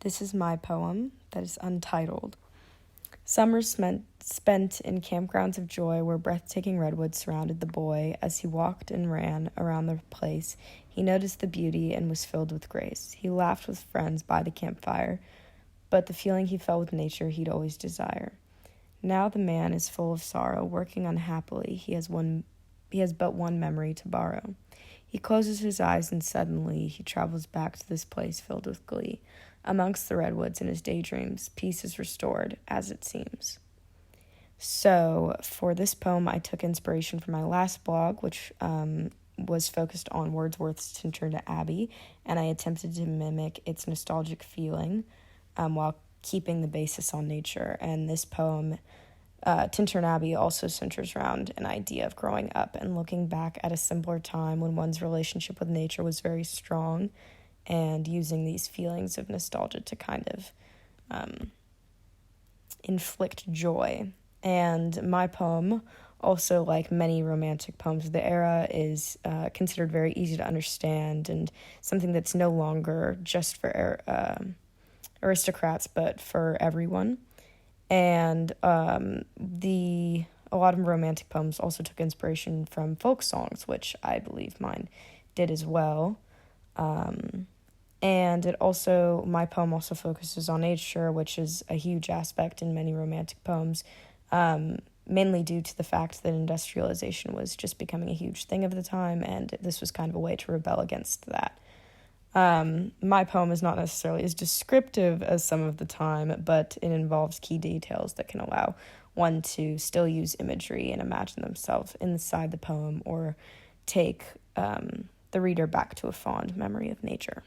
This is my poem that is untitled. Summers spent in campgrounds of joy where breathtaking redwoods surrounded the boy. As he walked and ran around the place, he noticed the beauty and was filled with grace. He laughed with friends by the campfire, but the feeling he felt with nature he'd always desire. Now the man is full of sorrow, working unhappily. He has but one memory to borrow. He closes his eyes and suddenly he travels back to this place filled with glee. Amongst the redwoods in his daydreams, peace is restored, as it seems. So, for this poem, I took inspiration from my last blog, which was focused on Wordsworth's Tintern Abbey, and I attempted to mimic its nostalgic feeling while keeping the basis on nature. And this poem, Tintern Abbey, also centers around an idea of growing up and looking back at a simpler time when one's relationship with nature was very strong, and using these feelings of nostalgia to kind of inflict joy. And my poem, also like many romantic poems of the era, is considered very easy to understand and something that's no longer just for aristocrats, but for everyone. And a lot of romantic poems also took inspiration from folk songs, which I believe mine did as well. And my poem also focuses on nature, which is a huge aspect in many romantic poems, mainly due to the fact that industrialization was just becoming a huge thing of the time, and this was kind of a way to rebel against that. My poem is not necessarily as descriptive as some of the time, but it involves key details that can allow one to still use imagery and imagine themselves inside the poem or take the reader back to a fond memory of nature.